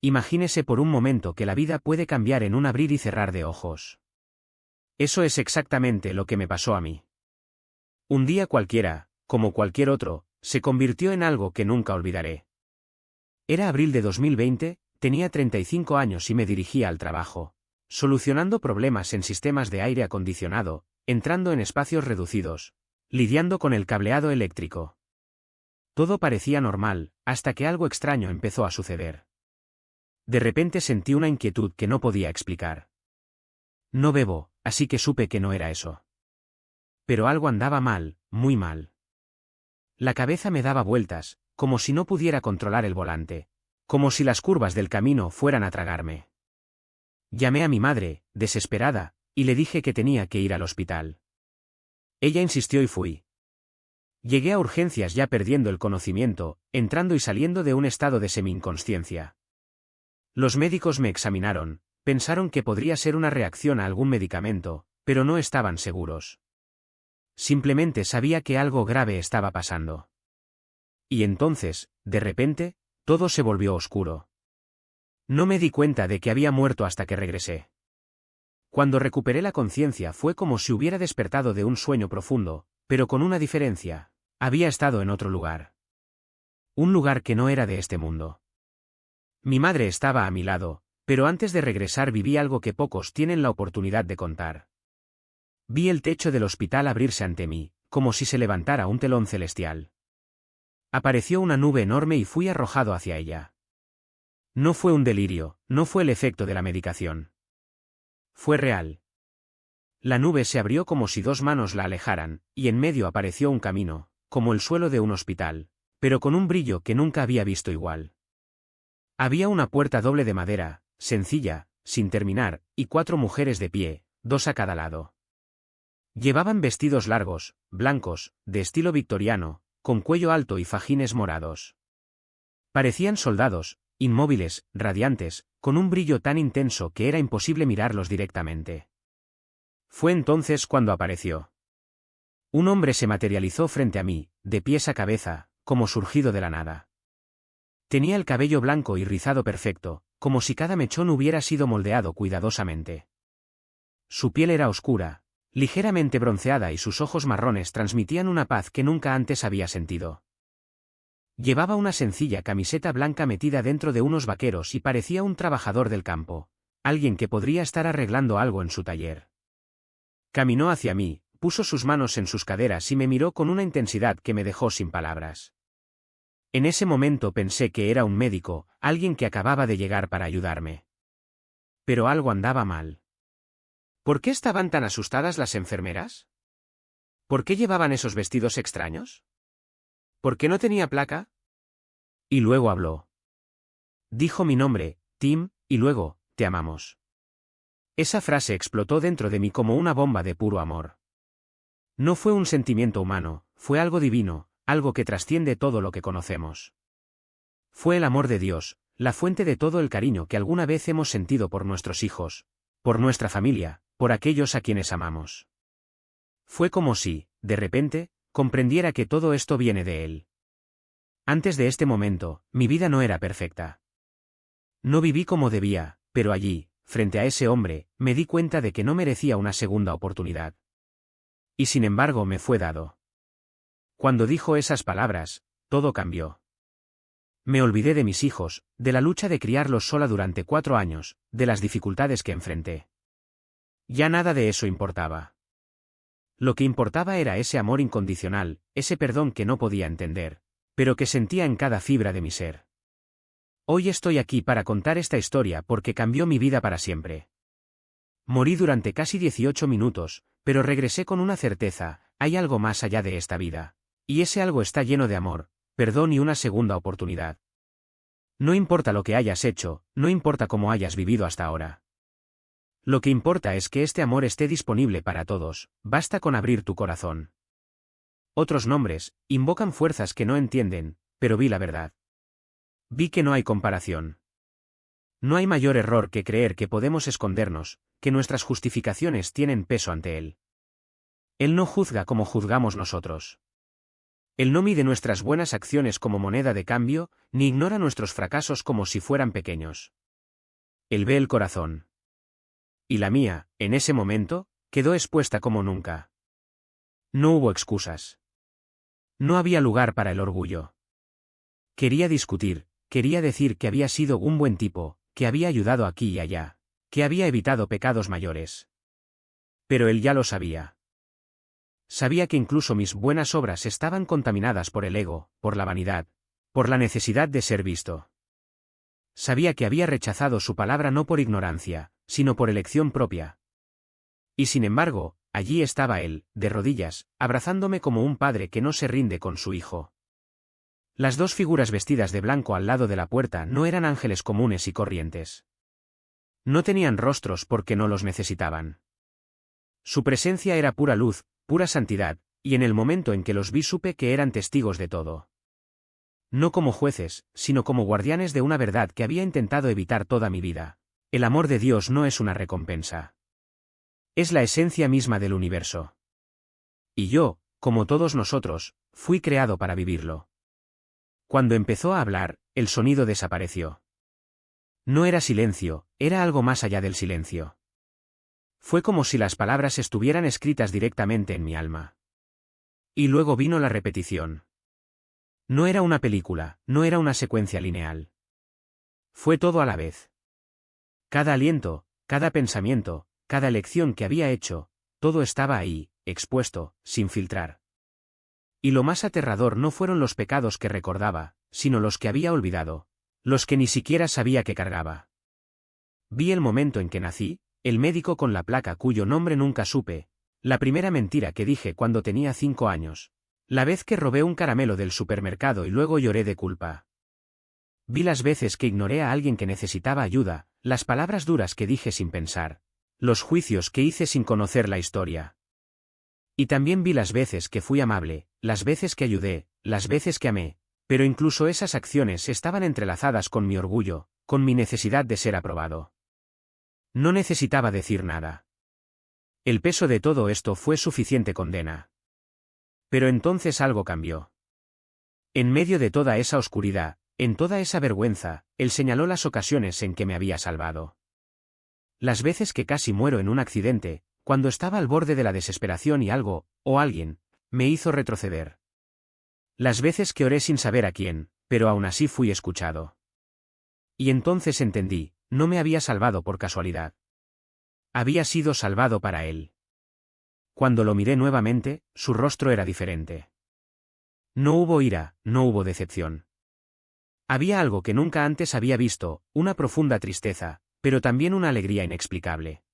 Imagínese por un momento que la vida puede cambiar en un abrir y cerrar de ojos. Eso es exactamente lo que me pasó a mí. Un día cualquiera, como cualquier otro, se convirtió en algo que nunca olvidaré. Era abril de 2020, tenía 35 años y me dirigía al trabajo, solucionando problemas en sistemas de aire acondicionado, entrando en espacios reducidos, lidiando con el cableado eléctrico. Todo parecía normal, hasta que algo extraño empezó a suceder. De repente sentí una inquietud que no podía explicar. No bebo, así que supe que no era eso. Pero algo andaba mal, muy mal. La cabeza me daba vueltas, como si no pudiera controlar el volante, como si las curvas del camino fueran a tragarme. Llamé a mi madre, desesperada, y le dije que tenía que ir al hospital. Ella insistió y fui. Llegué a urgencias ya perdiendo el conocimiento, entrando y saliendo de un estado de semi-inconsciencia. Los médicos me examinaron, pensaron que podría ser una reacción a algún medicamento, pero no estaban seguros. Simplemente sabía que algo grave estaba pasando. Y entonces, de repente, todo se volvió oscuro. No me di cuenta de que había muerto hasta que regresé. Cuando recuperé la conciencia fue como si hubiera despertado de un sueño profundo, pero con una diferencia: había estado en otro lugar. Un lugar que no era de este mundo. Mi madre estaba a mi lado, pero antes de regresar viví algo que pocos tienen la oportunidad de contar. Vi el techo del hospital abrirse ante mí, como si se levantara un telón celestial. Apareció una nube enorme y fui arrojado hacia ella. No fue un delirio, no fue el efecto de la medicación. Fue real. La nube se abrió como si dos manos la alejaran, y en medio apareció un camino, como el suelo de un hospital, pero con un brillo que nunca había visto igual. Había una puerta doble de madera, sencilla, sin terminar, y 4 mujeres de pie, 2 a cada lado. Llevaban vestidos largos, blancos, de estilo victoriano, con cuello alto y fajines morados. Parecían soldados, inmóviles, radiantes, con un brillo tan intenso que era imposible mirarlos directamente. Fue entonces cuando apareció. Un hombre se materializó frente a mí, de pies a cabeza, como surgido de la nada. Tenía el cabello blanco y rizado perfecto, como si cada mechón hubiera sido moldeado cuidadosamente. Su piel era oscura, ligeramente bronceada y sus ojos marrones transmitían una paz que nunca antes había sentido. Llevaba una sencilla camiseta blanca metida dentro de unos vaqueros y parecía un trabajador del campo, alguien que podría estar arreglando algo en su taller. Caminó hacia mí, puso sus manos en sus caderas y me miró con una intensidad que me dejó sin palabras. En ese momento pensé que era un médico, alguien que acababa de llegar para ayudarme. Pero algo andaba mal. ¿Por qué estaban tan asustadas las enfermeras? ¿Por qué llevaban esos vestidos extraños? ¿Por qué no tenía placa? Y luego habló. Dijo mi nombre, Tim, y luego, te amamos. Esa frase explotó dentro de mí como una bomba de puro amor. No fue un sentimiento humano, fue algo divino, algo que trasciende todo lo que conocemos. Fue el amor de Dios, la fuente de todo el cariño que alguna vez hemos sentido por nuestros hijos, por nuestra familia, por aquellos a quienes amamos. Fue como si, de repente, comprendiera que todo esto viene de Él. Antes de este momento, mi vida no era perfecta. No viví como debía, pero allí, frente a ese hombre, me di cuenta de que no merecía una segunda oportunidad. Y sin embargo me fue dado. Cuando dijo esas palabras, todo cambió. Me olvidé de mis hijos, de la lucha de criarlos sola durante 4 años, de las dificultades que enfrenté. Ya nada de eso importaba. Lo que importaba era ese amor incondicional, ese perdón que no podía entender, pero que sentía en cada fibra de mi ser. Hoy estoy aquí para contar esta historia porque cambió mi vida para siempre. Morí durante casi 18 minutos, pero regresé con una certeza: hay algo más allá de esta vida. Y ese algo está lleno de amor, perdón y una segunda oportunidad. No importa lo que hayas hecho, no importa cómo hayas vivido hasta ahora. Lo que importa es que este amor esté disponible para todos, basta con abrir tu corazón. Otros nombres invocan fuerzas que no entienden, pero vi la verdad. Vi que no hay comparación. No hay mayor error que creer que podemos escondernos, que nuestras justificaciones tienen peso ante Él. Él no juzga como juzgamos nosotros. Él no mide nuestras buenas acciones como moneda de cambio, ni ignora nuestros fracasos como si fueran pequeños. Él ve el corazón. Y la mía, en ese momento, quedó expuesta como nunca. No hubo excusas. No había lugar para el orgullo. Quería discutir, quería decir que había sido un buen tipo, que había ayudado aquí y allá, que había evitado pecados mayores. Pero él ya lo sabía. Sabía que incluso mis buenas obras estaban contaminadas por el ego, por la vanidad, por la necesidad de ser visto. Sabía que había rechazado su palabra no por ignorancia, sino por elección propia. Y sin embargo, allí estaba él, de rodillas, abrazándome como un padre que no se rinde con su hijo. Las dos figuras vestidas de blanco al lado de la puerta no eran ángeles comunes y corrientes. No tenían rostros porque no los necesitaban. Su presencia era pura luz, pura santidad, y en el momento en que los vi supe que eran testigos de todo. No como jueces, sino como guardianes de una verdad que había intentado evitar toda mi vida. El amor de Dios no es una recompensa. Es la esencia misma del universo. Y yo, como todos nosotros, fui creado para vivirlo. Cuando empezó a hablar, el sonido desapareció. No era silencio, era algo más allá del silencio. Fue como si las palabras estuvieran escritas directamente en mi alma. Y luego vino la repetición. No era una película, no era una secuencia lineal. Fue todo a la vez. Cada aliento, cada pensamiento, cada elección que había hecho, todo estaba ahí, expuesto, sin filtrar. Y lo más aterrador no fueron los pecados que recordaba, sino los que había olvidado, los que ni siquiera sabía que cargaba. Vi el momento en que nací, el médico con la placa cuyo nombre nunca supe, la primera mentira que dije cuando tenía 5 años, la vez que robé un caramelo del supermercado y luego lloré de culpa. Vi las veces que ignoré a alguien que necesitaba ayuda, las palabras duras que dije sin pensar, los juicios que hice sin conocer la historia. Y también vi las veces que fui amable, las veces que ayudé, las veces que amé, pero incluso esas acciones estaban entrelazadas con mi orgullo, con mi necesidad de ser aprobado. No necesitaba decir nada. El peso de todo esto fue suficiente condena. Pero entonces algo cambió. En medio de toda esa oscuridad, en toda esa vergüenza, él señaló las ocasiones en que me había salvado. Las veces que casi muero en un accidente, cuando estaba al borde de la desesperación y algo, o alguien, me hizo retroceder. Las veces que oré sin saber a quién, pero aún así fui escuchado. Y entonces entendí, no me había salvado por casualidad. Había sido salvado para él. Cuando lo miré nuevamente, su rostro era diferente. No hubo ira, no hubo decepción. Había algo que nunca antes había visto, una profunda tristeza, pero también una alegría inexplicable.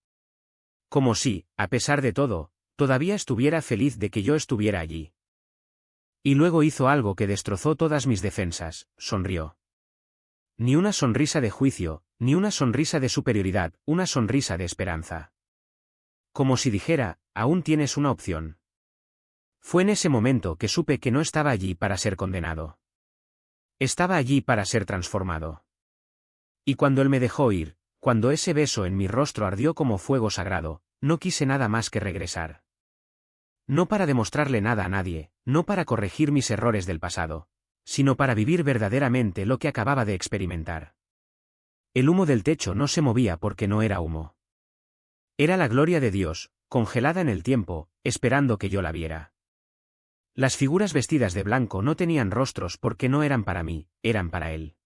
Como si, a pesar de todo, todavía estuviera feliz de que yo estuviera allí. Y luego hizo algo que destrozó todas mis defensas, sonrió. Ni una sonrisa de juicio, ni una sonrisa de superioridad, una sonrisa de esperanza. Como si dijera, aún tienes una opción. Fue en ese momento que supe que no estaba allí para ser condenado. Estaba allí para ser transformado. Y cuando él me dejó ir, cuando ese beso en mi rostro ardió como fuego sagrado, no quise nada más que regresar. No para demostrarle nada a nadie, no para corregir mis errores del pasado, sino para vivir verdaderamente lo que acababa de experimentar. El humo del techo no se movía porque no era humo. Era la gloria de Dios, congelada en el tiempo, esperando que yo la viera. Las figuras vestidas de blanco no tenían rostros porque no eran para mí, eran para él.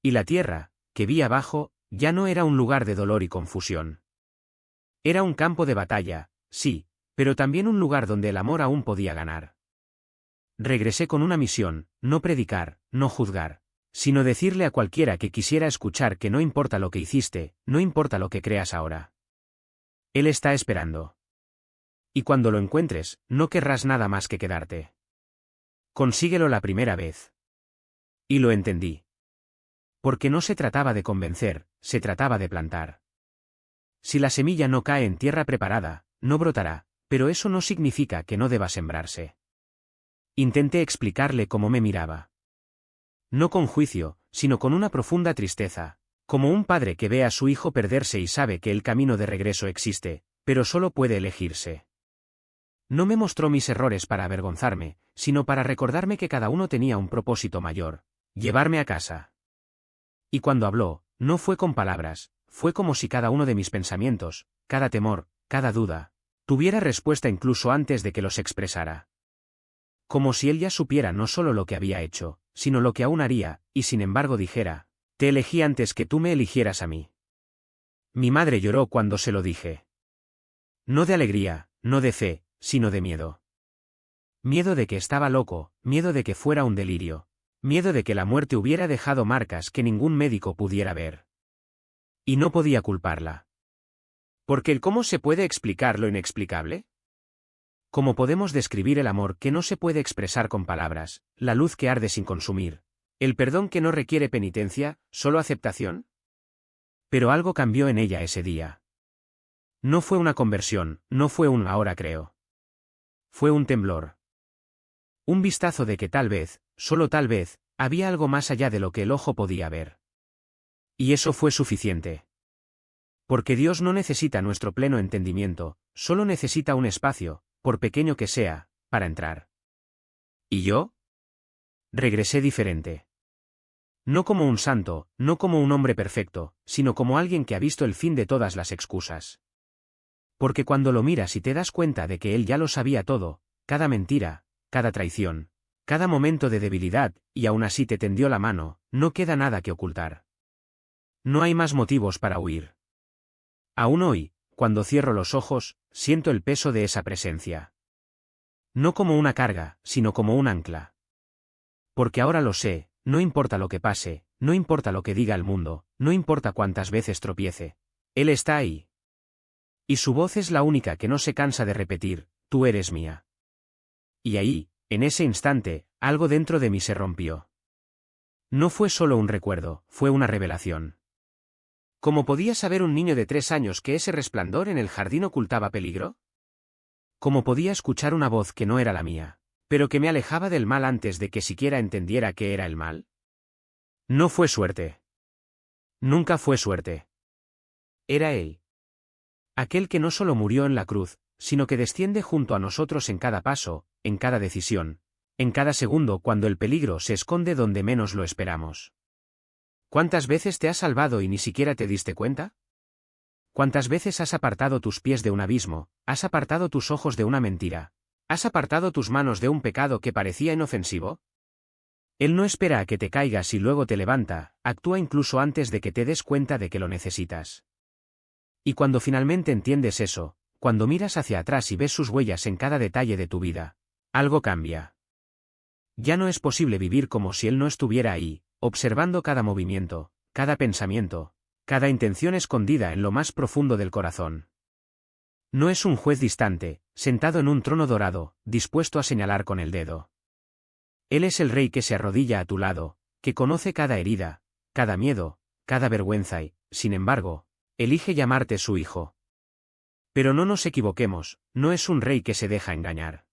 Y la tierra, que vi abajo, ya no era un lugar de dolor y confusión. Era un campo de batalla, sí, pero también un lugar donde el amor aún podía ganar. Regresé con una misión, no predicar, no juzgar, sino decirle a cualquiera que quisiera escuchar que no importa lo que hiciste, no importa lo que creas ahora. Él está esperando. Y cuando lo encuentres, no querrás nada más que quedarte. Consíguelo la primera vez. Y lo entendí. Porque no se trataba de convencer, se trataba de plantar. Si la semilla no cae en tierra preparada, no brotará, pero eso no significa que no deba sembrarse. Intenté explicarle cómo me miraba. No con juicio, sino con una profunda tristeza, como un padre que ve a su hijo perderse y sabe que el camino de regreso existe, pero solo puede elegirse. No me mostró mis errores para avergonzarme, sino para recordarme que cada uno tenía un propósito mayor: llevarme a casa. Y cuando habló, no fue con palabras, fue como si cada uno de mis pensamientos, cada temor, cada duda, tuviera respuesta incluso antes de que los expresara. Como si él ya supiera no solo lo que había hecho, sino lo que aún haría, y sin embargo dijera: te elegí antes que tú me eligieras a mí. Mi madre lloró cuando se lo dije. No de alegría, no de fe, sino de miedo. Miedo de que estaba loco, miedo de que fuera un delirio, miedo de que la muerte hubiera dejado marcas que ningún médico pudiera ver. Y no podía culparla. Porque el cómo se puede explicar lo inexplicable. ¿Cómo podemos describir el amor que no se puede expresar con palabras, la luz que arde sin consumir, el perdón que no requiere penitencia, solo aceptación? Pero algo cambió en ella ese día. No fue una conversión, no fue un ahora creo. Fue un temblor. Un vistazo de que tal vez, solo tal vez, había algo más allá de lo que el ojo podía ver. Y eso fue suficiente. Porque Dios no necesita nuestro pleno entendimiento, solo necesita un espacio, por pequeño que sea, para entrar. ¿Y yo? Regresé diferente. No como un santo, no como un hombre perfecto, sino como alguien que ha visto el fin de todas las excusas. Porque cuando lo miras y te das cuenta de que él ya lo sabía todo, cada mentira, cada traición, cada momento de debilidad, y aún así te tendió la mano, no queda nada que ocultar. No hay más motivos para huir. Aún hoy, cuando cierro los ojos, siento el peso de esa presencia. No como una carga, sino como un ancla. Porque ahora lo sé, no importa lo que pase, no importa lo que diga el mundo, no importa cuántas veces tropiece. Él está ahí. Y su voz es la única que no se cansa de repetir: tú eres mía. Y ahí, en ese instante, algo dentro de mí se rompió. No fue solo un recuerdo, fue una revelación. ¿Cómo podía saber un niño de 3 años que ese resplandor en el jardín ocultaba peligro? ¿Cómo podía escuchar una voz que no era la mía, pero que me alejaba del mal antes de que siquiera entendiera qué era el mal? No fue suerte. Nunca fue suerte. Era Él. Aquel que no solo murió en la cruz, sino que desciende junto a nosotros en cada paso, en cada decisión, en cada segundo cuando el peligro se esconde donde menos lo esperamos. ¿Cuántas veces te has salvado y ni siquiera te diste cuenta? ¿Cuántas veces has apartado tus pies de un abismo, has apartado tus ojos de una mentira, has apartado tus manos de un pecado que parecía inofensivo? Él no espera a que te caigas y luego te levanta, actúa incluso antes de que te des cuenta de que lo necesitas. Y cuando finalmente entiendes eso, cuando miras hacia atrás y ves sus huellas en cada detalle de tu vida, algo cambia. Ya no es posible vivir como si Él no estuviera ahí, observando cada movimiento, cada pensamiento, cada intención escondida en lo más profundo del corazón. No es un juez distante, sentado en un trono dorado, dispuesto a señalar con el dedo. Él es el Rey que se arrodilla a tu lado, que conoce cada herida, cada miedo, cada vergüenza y, sin embargo, elige llamarte su hijo. Pero no nos equivoquemos, no es un Rey que se deja engañar.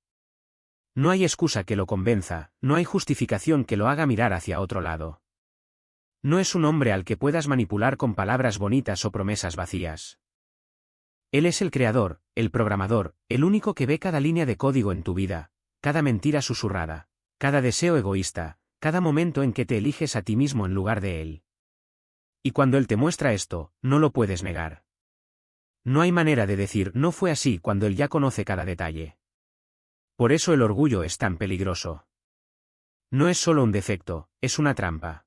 No hay excusa que lo convenza, no hay justificación que lo haga mirar hacia otro lado. No es un hombre al que puedas manipular con palabras bonitas o promesas vacías. Él es el creador, el programador, el único que ve cada línea de código en tu vida, cada mentira susurrada, cada deseo egoísta, cada momento en que te eliges a ti mismo en lugar de Él. Y cuando Él te muestra esto, no lo puedes negar. No hay manera de decir no fue así cuando Él ya conoce cada detalle. Por eso el orgullo es tan peligroso. No es solo un defecto, es una trampa.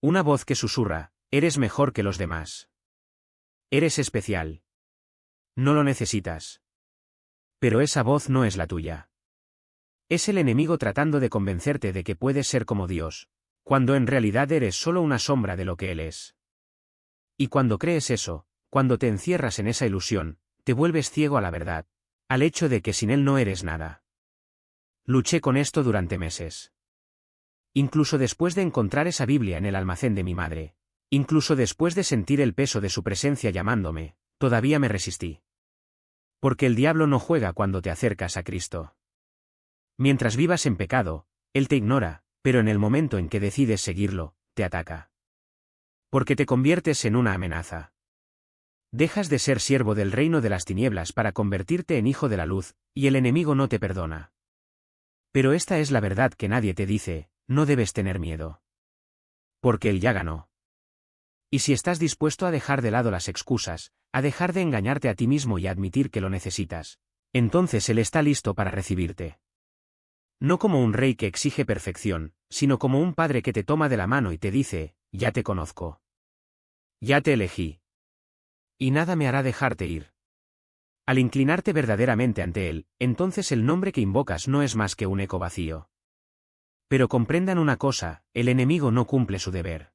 Una voz que susurra: eres mejor que los demás. Eres especial. No lo necesitas. Pero esa voz no es la tuya. Es el enemigo tratando de convencerte de que puedes ser como Dios, cuando en realidad eres solo una sombra de lo que Él es. Y cuando crees eso, cuando te encierras en esa ilusión, te vuelves ciego a la verdad, al hecho de que sin Él no eres nada. Luché con esto durante meses. Incluso después de encontrar esa Biblia en el almacén de mi madre, incluso después de sentir el peso de su presencia llamándome, todavía me resistí. Porque el diablo no juega cuando te acercas a Cristo. Mientras vivas en pecado, Él te ignora, pero en el momento en que decides seguirlo, te ataca. Porque te conviertes en una amenaza. Dejas de ser siervo del reino de las tinieblas para convertirte en hijo de la luz, y el enemigo no te perdona. Pero esta es la verdad que nadie te dice, no debes tener miedo. Porque él ya ganó. Y si estás dispuesto a dejar de lado las excusas, a dejar de engañarte a ti mismo y a admitir que lo necesitas, entonces él está listo para recibirte. No como un rey que exige perfección, sino como un padre que te toma de la mano y te dice, ya te conozco. Ya te elegí. Y nada me hará dejarte ir. Al inclinarte verdaderamente ante él, entonces el nombre que invocas no es más que un eco vacío. Pero comprendan una cosa, el enemigo no cumple su deber.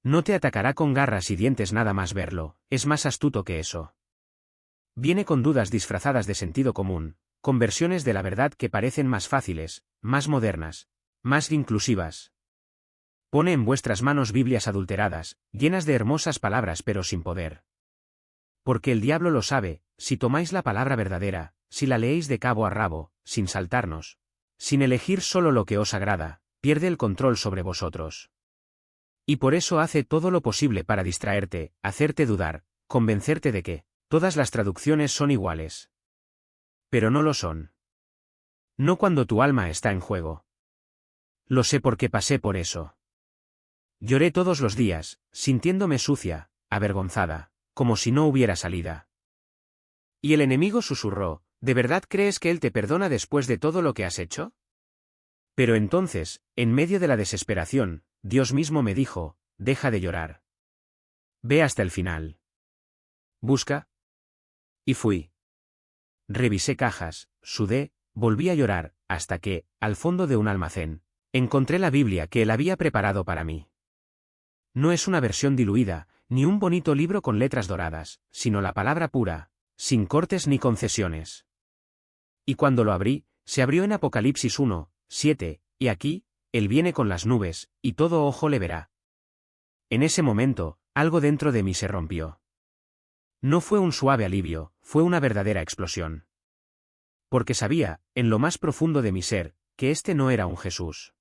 No te atacará con garras y dientes nada más verlo, es más astuto que eso. Viene con dudas disfrazadas de sentido común, con versiones de la verdad que parecen más fáciles, más modernas, más inclusivas. Pone en vuestras manos Biblias adulteradas, llenas de hermosas palabras pero sin poder. Porque el diablo lo sabe, si tomáis la palabra verdadera, si la leéis de cabo a rabo, sin saltarnos, sin elegir solo lo que os agrada, pierde el control sobre vosotros. Y por eso hace todo lo posible para distraerte, hacerte dudar, convencerte de que todas las traducciones son iguales. Pero no lo son. No cuando tu alma está en juego. Lo sé porque pasé por eso. Lloré todos los días, sintiéndome sucia, avergonzada, como si no hubiera salida. Y el enemigo susurró, ¿de verdad crees que él te perdona después de todo lo que has hecho? Pero entonces, en medio de la desesperación, Dios mismo me dijo, deja de llorar. Ve hasta el final. Busca. Y fui. Revisé cajas, sudé, volví a llorar, hasta que, al fondo de un almacén, encontré la Biblia que él había preparado para mí. No es una versión diluida, ni un bonito libro con letras doradas, sino la palabra pura, sin cortes ni concesiones. Y cuando lo abrí, se abrió en Apocalipsis 1, 7, y aquí, él viene con las nubes, y todo ojo le verá. En ese momento, algo dentro de mí se rompió. No fue un suave alivio, fue una verdadera explosión. Porque sabía, en lo más profundo de mi ser, que este no era un Jesús.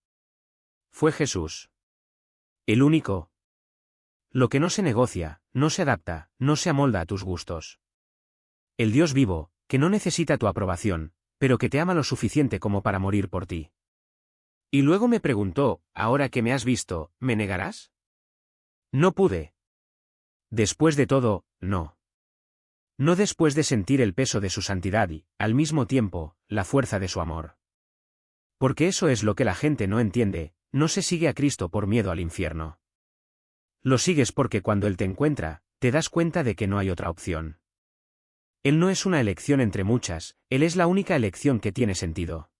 Fue Jesús. El único. Lo que no se negocia, no se adapta, no se amolda a tus gustos. El Dios vivo, que no necesita tu aprobación, pero que te ama lo suficiente como para morir por ti. Y luego me preguntó, ahora que me has visto, ¿me negarás? No pude. Después de todo, no. No después de sentir el peso de su santidad y, al mismo tiempo, la fuerza de su amor. Porque eso es lo que la gente no entiende, no se sigue a Cristo por miedo al infierno. Lo sigues porque cuando Él te encuentra, te das cuenta de que no hay otra opción. Él no es una elección entre muchas, Él es la única elección que tiene sentido.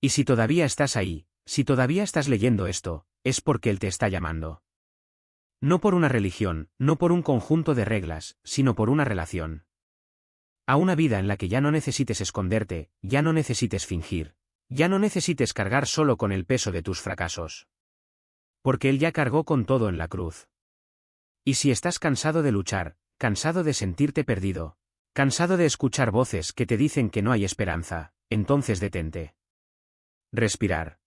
Y si todavía estás ahí, si todavía estás leyendo esto, es porque Él te está llamando. No por una religión, no por un conjunto de reglas, sino por una relación. A una vida en la que ya no necesites esconderte, ya no necesites fingir, ya no necesites cargar solo con el peso de tus fracasos. Porque Él ya cargó con todo en la cruz. Y si estás cansado de luchar, cansado de sentirte perdido, cansado de escuchar voces que te dicen que no hay esperanza, entonces detente. Respirar.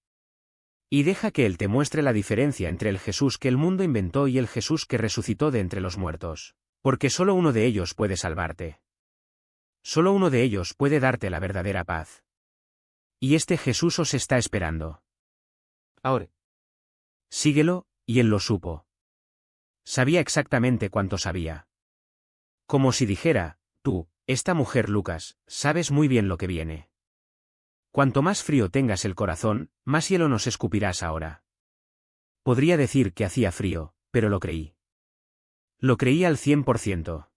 Y deja que Él te muestre la diferencia entre el Jesús que el mundo inventó y el Jesús que resucitó de entre los muertos, porque solo uno de ellos puede salvarte. Solo uno de ellos puede darte la verdadera paz. Y este Jesús os está esperando. Ahora. Síguelo, y Él lo supo. Sabía exactamente cuánto sabía. Como si dijera, tú, esta mujer Lucas, sabes muy bien lo que viene. Cuanto más frío tengas el corazón, más hielo nos escupirás ahora. Podría decir que hacía frío, pero lo creí. Lo creí al 100%.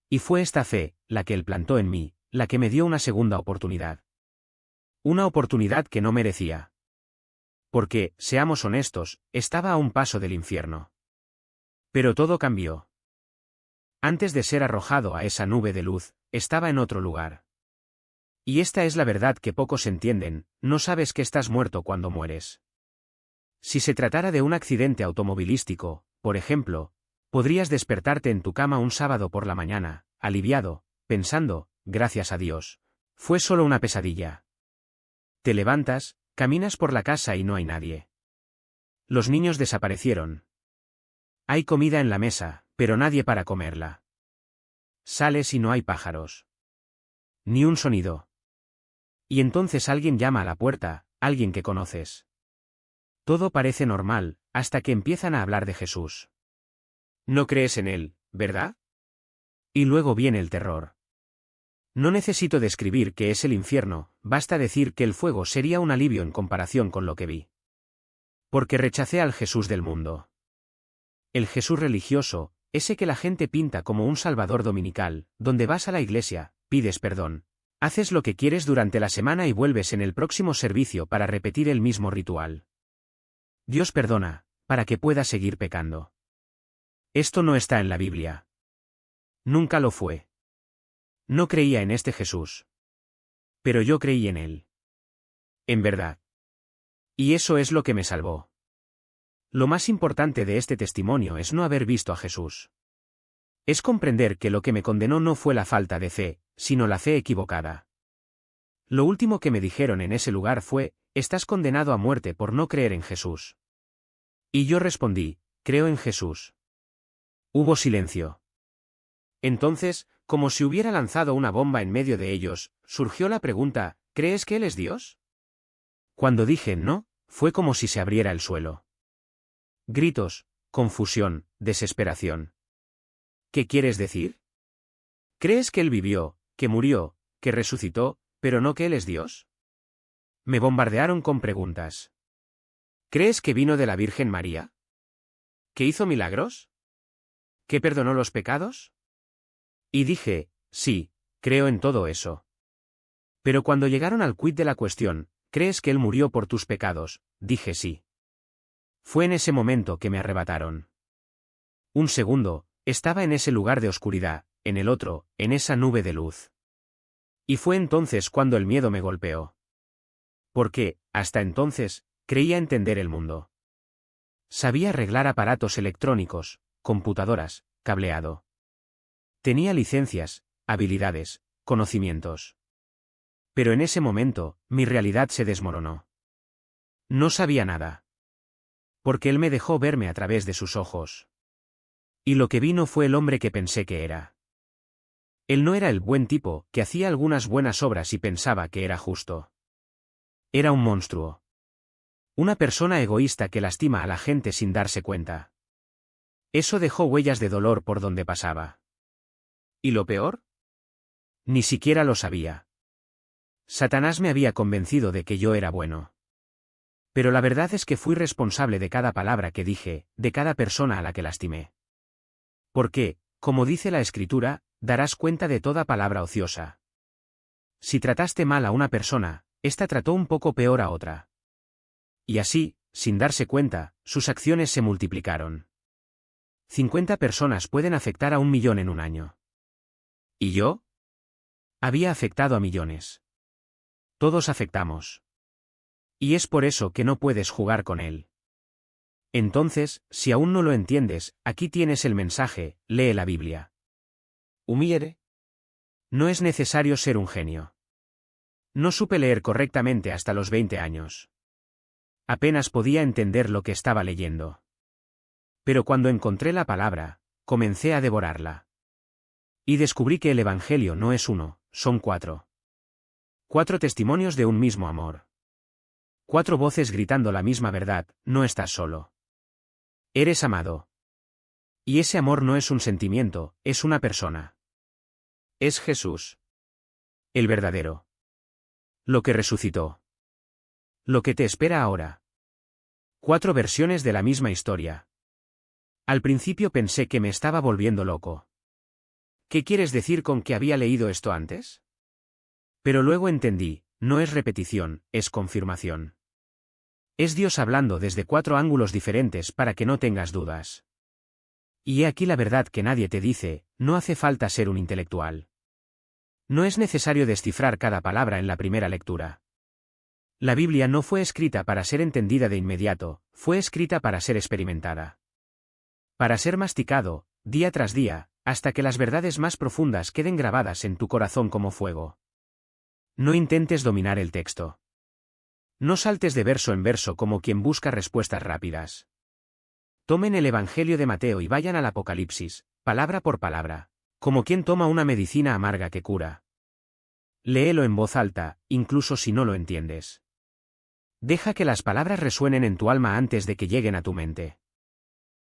Y fue esta fe, la que Él plantó en mí, la que me dio una segunda oportunidad. Una oportunidad que no merecía. Porque, seamos honestos, estaba a un paso del infierno. Pero todo cambió. Antes de ser arrojado a esa nube de luz, estaba en otro lugar. Y esta es la verdad que pocos entienden, no sabes que estás muerto cuando mueres. Si se tratara de un accidente automovilístico, por ejemplo, podrías despertarte en tu cama un sábado por la mañana, aliviado, pensando, gracias a Dios, fue solo una pesadilla. Te levantas, caminas por la casa y no hay nadie. Los niños desaparecieron. Hay comida en la mesa, pero nadie para comerla. Sales y no hay pájaros. Ni un sonido. Y entonces alguien llama a la puerta, alguien que conoces. Todo parece normal, hasta que empiezan a hablar de Jesús. No crees en él, ¿verdad? Y luego viene el terror. No necesito describir qué es el infierno, basta decir que el fuego sería un alivio en comparación con lo que vi. Porque rechacé al Jesús del mundo. El Jesús religioso, ese que la gente pinta como un salvador dominical, donde vas a la iglesia, pides perdón, haces lo que quieres durante la semana y vuelves en el próximo servicio para repetir el mismo ritual. Dios perdona, para que puedas seguir pecando. Esto no está en la Biblia. Nunca lo fue. No creía en este Jesús. Pero yo creí en él. En verdad. Y eso es lo que me salvó. Lo más importante de este testimonio es no haber visto a Jesús. Es comprender que lo que me condenó no fue la falta de fe, sino la fe equivocada. Lo último que me dijeron en ese lugar fue, estás condenado a muerte por no creer en Jesús. Y yo respondí, creo en Jesús. Hubo silencio. Entonces, como si hubiera lanzado una bomba en medio de ellos, surgió la pregunta, ¿crees que Él es Dios? Cuando dije no, fue como si se abriera el suelo. Gritos, confusión, desesperación. ¿Qué quieres decir? ¿Crees que Él vivió, que murió, que resucitó, pero no que Él es Dios? Me bombardearon con preguntas. ¿Crees que vino de la Virgen María? ¿Que hizo milagros? ¿Que perdonó los pecados? Y dije, sí, creo en todo eso. Pero cuando llegaron al quid de la cuestión, ¿crees que Él murió por tus pecados? Dije sí. Fue en ese momento que me arrebataron. Un segundo, estaba en ese lugar de oscuridad, en el otro, en esa nube de luz. Y fue entonces cuando el miedo me golpeó. Porque, hasta entonces, creía entender el mundo. Sabía arreglar aparatos electrónicos, computadoras, cableado. Tenía licencias, habilidades, conocimientos. Pero en ese momento, mi realidad se desmoronó. No sabía nada. Porque Él me dejó verme a través de sus ojos. Y lo que vino fue el hombre que pensé que era. Él no era el buen tipo, que hacía algunas buenas obras y pensaba que era justo. Era un monstruo. Una persona egoísta que lastima a la gente sin darse cuenta. Eso dejó huellas de dolor por donde pasaba. ¿Y lo peor? Ni siquiera lo sabía. Satanás me había convencido de que yo era bueno. Pero la verdad es que fui responsable de cada palabra que dije, de cada persona a la que lastimé. Porque, como dice la Escritura, darás cuenta de toda palabra ociosa. Si trataste mal a una persona, ésta trató un poco peor a otra. Y así, sin darse cuenta, sus acciones se multiplicaron. 50 personas pueden afectar a 1.000.000 en un año. ¿Y yo? Había afectado a millones. Todos afectamos. Y es por eso que no puedes jugar con él. Entonces, si aún no lo entiendes, aquí tienes el mensaje, lee la Biblia. Humíere. No es necesario ser un genio. No supe leer correctamente hasta los 20 años. Apenas podía entender lo que estaba leyendo. Pero cuando encontré la palabra, comencé a devorarla. Y descubrí que el Evangelio no es uno, son 4. 4 testimonios de un mismo amor. 4 voces gritando la misma verdad, no estás solo. Eres amado. Y ese amor no es un sentimiento, es una persona. Es Jesús. El verdadero. Lo que resucitó. Lo que te espera ahora. 4 versiones de la misma historia. Al principio pensé que me estaba volviendo loco. ¿Qué quieres decir con que había leído esto antes? Pero luego entendí, no es repetición, es confirmación. Es Dios hablando desde 4 ángulos diferentes para que no tengas dudas. Y he aquí la verdad que nadie te dice, no hace falta ser un intelectual. No es necesario descifrar cada palabra en la primera lectura. La Biblia no fue escrita para ser entendida de inmediato, fue escrita para ser experimentada. Para ser masticado, día tras día, hasta que las verdades más profundas queden grabadas en tu corazón como fuego. No intentes dominar el texto. No saltes de verso en verso como quien busca respuestas rápidas. Tomen el Evangelio de Mateo y vayan al Apocalipsis, palabra por palabra, como quien toma una medicina amarga que cura. Léelo en voz alta, incluso si no lo entiendes. Deja que las palabras resuenen en tu alma antes de que lleguen a tu mente.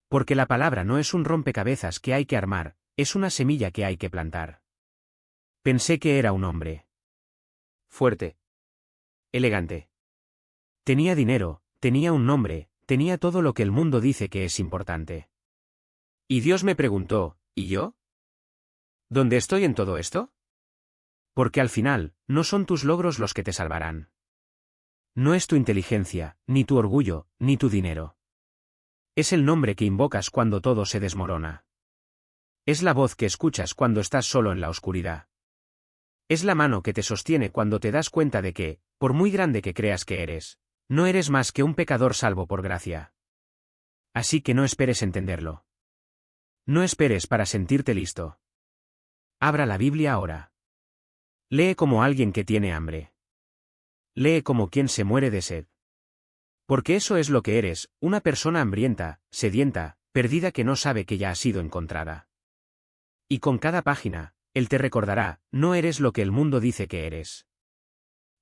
Porque la palabra no es un rompecabezas que hay que armar, es una semilla que hay que plantar. Pensé que era un hombre fuerte, elegante. Tenía dinero, tenía un nombre, tenía todo lo que el mundo dice que es importante. Y Dios me preguntó, ¿y yo? ¿Dónde estoy en todo esto? Porque al final, no son tus logros los que te salvarán. No es tu inteligencia, ni tu orgullo, ni tu dinero. Es el nombre que invocas cuando todo se desmorona. Es la voz que escuchas cuando estás solo en la oscuridad. Es la mano que te sostiene cuando te das cuenta de que, por muy grande que creas que eres, no eres más que un pecador salvo por gracia. Así que no esperes entenderlo. No esperes para sentirte listo. Abra la Biblia ahora. Lee como alguien que tiene hambre. Lee como quien se muere de sed. Porque eso es lo que eres, una persona hambrienta, sedienta, perdida que no sabe que ya ha sido encontrada. Y con cada página, Él te recordará, no eres lo que el mundo dice que eres.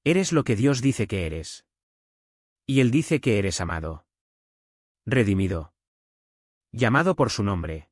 Eres lo que Dios dice que eres. Y Él dice que eres amado. Redimido. Llamado por su nombre.